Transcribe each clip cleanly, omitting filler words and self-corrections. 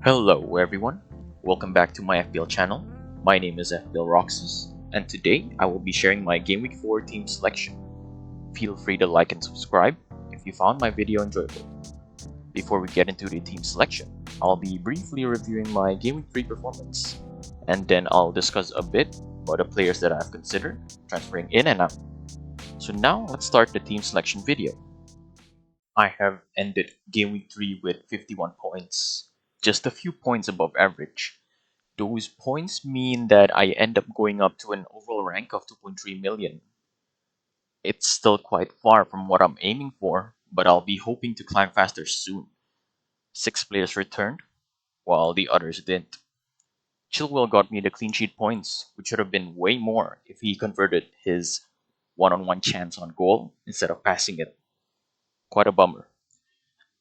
Hello everyone, welcome back to my FPL channel. My name is FPL Roxas, and today I will be sharing my Gameweek 4 Team Selection. Feel free to like and subscribe if you found my video enjoyable. Before we get into the team selection, I'll be briefly reviewing my Gameweek 3 performance, and then I'll discuss a bit about the players that I've considered transferring in and out. So now let's start the team selection video. I have ended Gameweek 3 with 51 points, just a few points above average. Those points mean that I end up going up to an overall rank of 2.3 million. It's still quite far from what I'm aiming for, but I'll be hoping to climb faster soon. 6 players returned, while the others didn't. Chilwell got me the clean sheet points, which should have been way more if he converted his one-on-one chance on goal instead of passing it. Quite a bummer.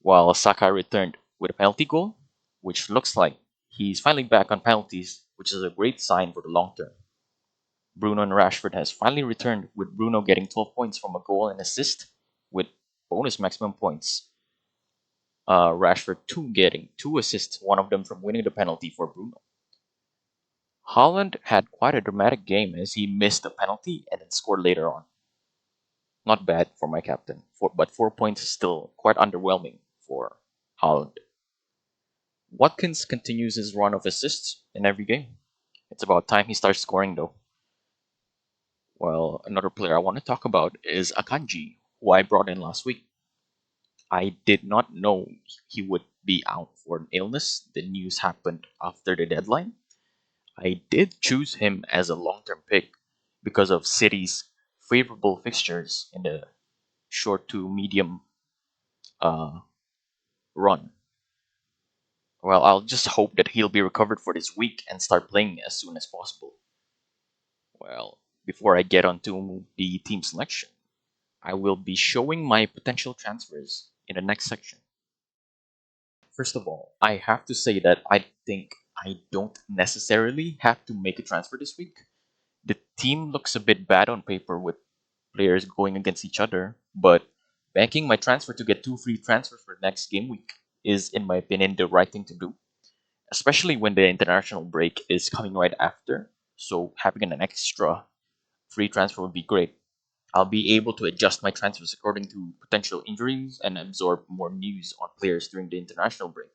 While Saka returned with a penalty goal, which looks like he's finally back on penalties, which is a great sign for the long term. Bruno and Rashford has finally returned, with Bruno getting 12 points from a goal and assist with bonus maximum points. Rashford too getting 2 assists, one of them from winning the penalty for Bruno. Haaland had quite a dramatic game as he missed a penalty and then scored later on. Not bad for my captain, but 4 points is still quite underwhelming for Haaland. Watkins continues his run of assists in every game. It's about time he starts scoring though. Well, another player I want to talk about is Akanji, who I brought in last week. I did not know he would be out for an illness. The news happened after the deadline. I did choose him as a long-term pick because of City's favorable fixtures in the short to medium uh, run. Well, I'll just hope that he'll be recovered for this week and start playing as soon as possible. Well, before I get onto the team selection, I will be showing my potential transfers in the next section. First of all, I have to say that I think I don't necessarily have to make a transfer this week. The team looks a bit bad on paper with players going against each other, but banking my transfer to get 2 free transfers for next game week is, in my opinion, the right thing to do, especially when the international break is coming right after. So having an extra free transfer would be great. I'll be able to adjust my transfers according to potential injuries and absorb more news on players during the international break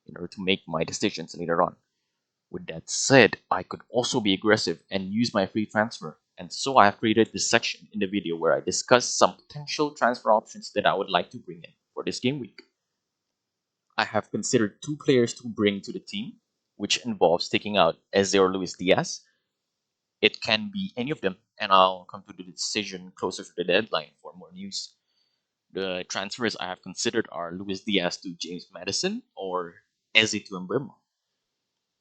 in order to make my decisions later on. With that said, I could also be aggressive and use my free transfer, and so I have created this section in the video where I discuss some potential transfer options that I would like to bring in for this game week. I have considered 2 players to bring to the team, which involves taking out Eze or Luis Diaz. It can be any of them, and I'll come to the decision closer to the deadline for more news. The transfers I have considered are Luis Diaz to James Maddison or Eze to Mbeumo.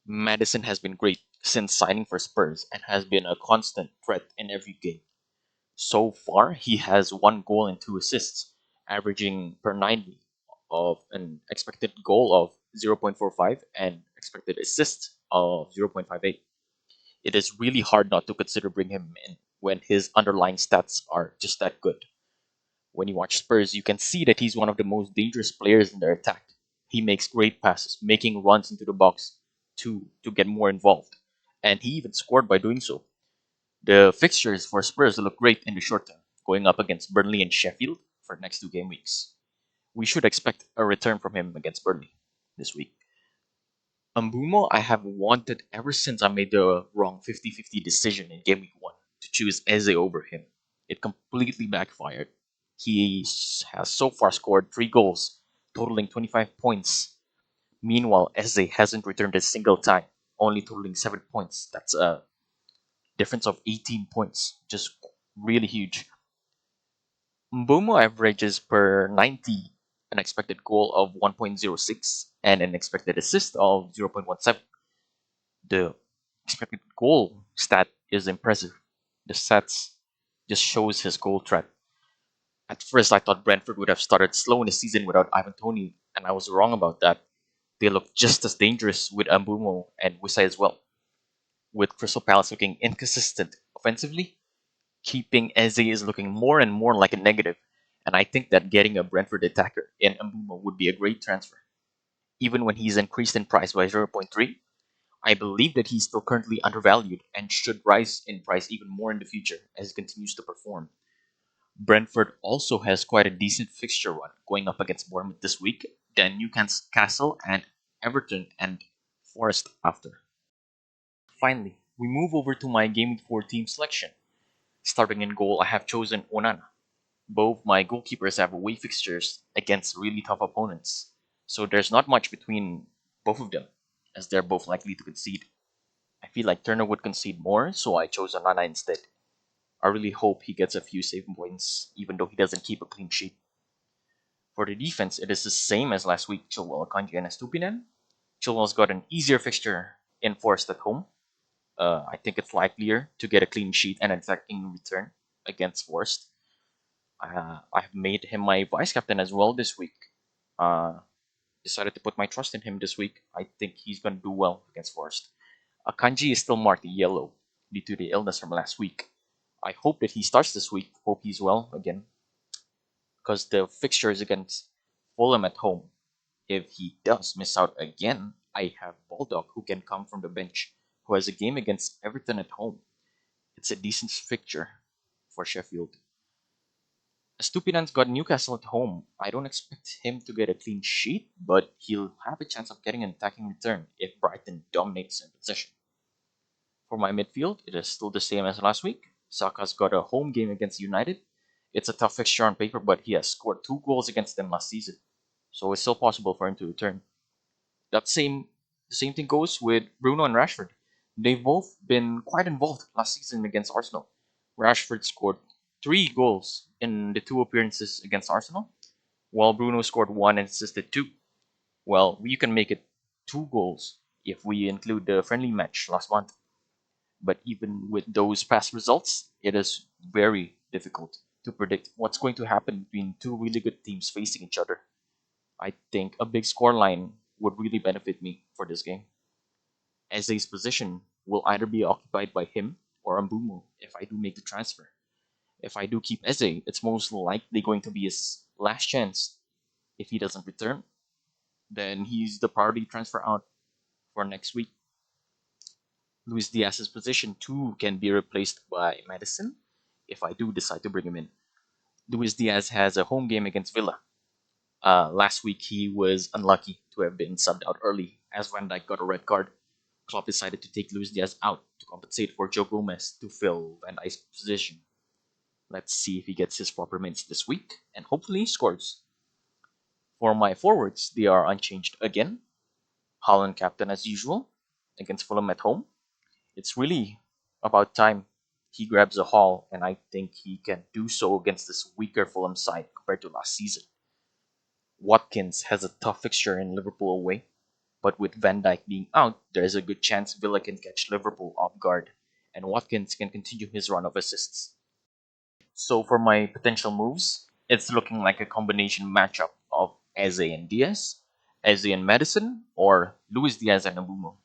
Maddison has been great since signing for Spurs and has been a constant threat in every game. So far, he has 1 goal and 2 assists, averaging per 90 of an expected goal of 0.45 and expected assist of 0.58. It is really hard not to consider bringing him in when his underlying stats are just that good. When you watch Spurs, you can see that he's one of the most dangerous players in their attack. He makes great passes, making runs into the box to get more involved, and he even scored by doing so. The fixtures for Spurs look great in the short term, going up against Burnley and Sheffield for the next 2 game weeks. We should expect a return from him against Burnley this week. Mbeumo I have wanted ever since I made the wrong 50-50 decision in Game Week 1 to choose Eze over him. It completely backfired. He has so far scored 3 goals, totaling 25 points. Meanwhile, Eze hasn't returned a single time, only totaling 7 points. That's a difference of 18 points, just really huge. Mbeumo averages per 90 an expected goal of 1.06 and an expected assist of 0.17. The expected goal stat is impressive. The stats just shows his goal threat. At first, I thought Brentford would have started slow in the season without Ivan Toney, and I was wrong about that. They look just as dangerous with Mbeumo and Wisa as well. With Crystal Palace looking inconsistent offensively, keeping Eze is looking more and more like a negative, and I think that getting a Brentford attacker in Mbeumo would be a great transfer. Even when he's increased in price by 0.3, I believe that he's still currently undervalued and should rise in price even more in the future as he continues to perform. Brentford also has quite a decent fixture run going up against Bournemouth this week, then Newcastle and Everton and Forest after. Finally, we move over to my Gameweek 4 team selection. Starting in goal, I have chosen Onana. Both my goalkeepers have away fixtures against really tough opponents, so there's not much between both of them, as they're both likely to concede. I feel like Turner would concede more, so I chose Onana instead. I really hope he gets a few save points, even though he doesn't keep a clean sheet. For the defense, it is the same as last week, Chilwell, Akanji, and Estupinan. Chilwell's got an easier fixture in Forest at home. I think it's likelier to get a clean sheet and an attacking return against Forest. I have made him my vice captain as well this week. Uh, Decided to put my trust in him this week. I think he's going to do well against Forest. Akanji is still marked yellow due to the illness from last week. I hope that he starts this week. Hope he's well again, because the fixture is against Fulham at home. If he does miss out again, I have Baldock who can come from the bench, who has a game against Everton at home. It's a decent fixture for Sheffield. Stupinan's got Newcastle at home. I don't expect him to get a clean sheet, but he'll have a chance of getting an attacking return if Brighton dominates in possession. For my midfield, it is still the same as last week. Saka's got a home game against United. It's a tough fixture on paper, but he has scored 2 goals against them last season, so it's still possible for him to return. The same thing goes with Bruno and Rashford. They've both been quite involved last season against Arsenal. Rashford scored 3 goals in the 2 appearances against Arsenal, while Bruno scored 1 and assisted 2. Well, you can make it 2 goals if we include the friendly match last month. But even with those past results, it is very difficult to predict what's going to happen between two really good teams facing each other. I think a big scoreline would really benefit me for this game. Eze's position will either be occupied by him or Mbeumo if I do make the transfer. If I do keep Eze, it's most likely going to be his last chance. If he doesn't return, then he's the priority transfer out for next week. Luis Diaz's position too can be replaced by Maddison if I do decide to bring him in. Luis Diaz has a home game against Villa. Last week he was unlucky to have been subbed out early as Van Dijk got a red card. Klopp decided to take Luis Diaz out to compensate for Joe Gomez to fill Van Dijk's position. Let's see if he gets his proper minutes this week and hopefully he scores. For my forwards, they are unchanged again. Haaland captain as usual against Fulham at home. It's really about time he grabs a haul, and I think he can do so against this weaker Fulham side compared to last season. Watkins has a tough fixture in Liverpool away, but with Van Dijk being out, there is a good chance Villa can catch Liverpool off guard, and Watkins can continue his run of assists. So for my potential moves, it's looking like a combination matchup of Eze and Diaz, Eze and Maddison, or Luis Diaz and Mbeumo.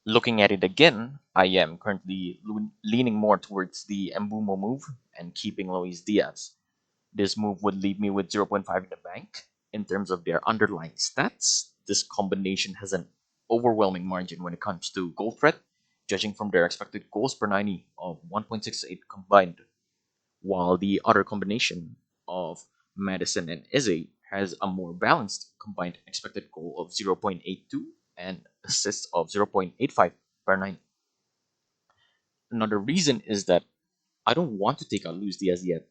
Looking at it again, I am currently leaning more towards the Mbeumo move and keeping Luis Diaz. This move would leave me with zero point 0.5 in the bank. In terms of their underlying stats, this combination has an overwhelming margin when it comes to goal threat, judging from their expected goals per 90 of 1.68 combined, while the other combination of Madison and Eze has a more balanced combined expected goal of 0.82 and assists of 0.85 per 9. Another reason is that I don't want to take out Luis Diaz yet.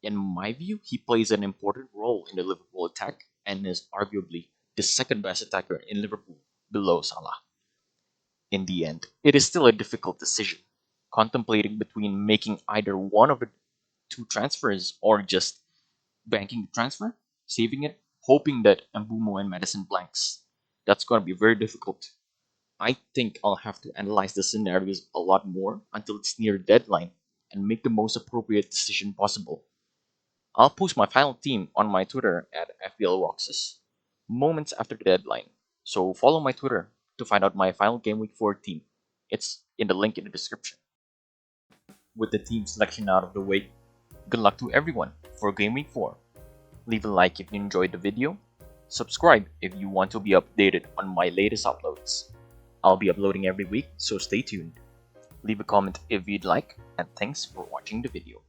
In my view, he plays an important role in the Liverpool attack and is arguably the second best attacker in Liverpool below Salah. In the end, it is still a difficult decision, contemplating between making either one of the two transfers or just banking the transfer, saving it, hoping that Mbeumo and Madison blanks. That's going to be very difficult. I think I'll have to analyze the scenarios a lot more until it's near deadline and make the most appropriate decision possible. I'll post my final team on my Twitter at FPL Roxas moments after the deadline, so follow my Twitter to find out my final Gameweek 4 team. It's in the link in the description. With the team selection out of the way, good luck to everyone for Game Week 4. Leave a like if you enjoyed the video, Subscribe if you want to be updated on my latest uploads. I'll be uploading every week, so stay tuned. Leave a comment if you'd like, and thanks for watching the video.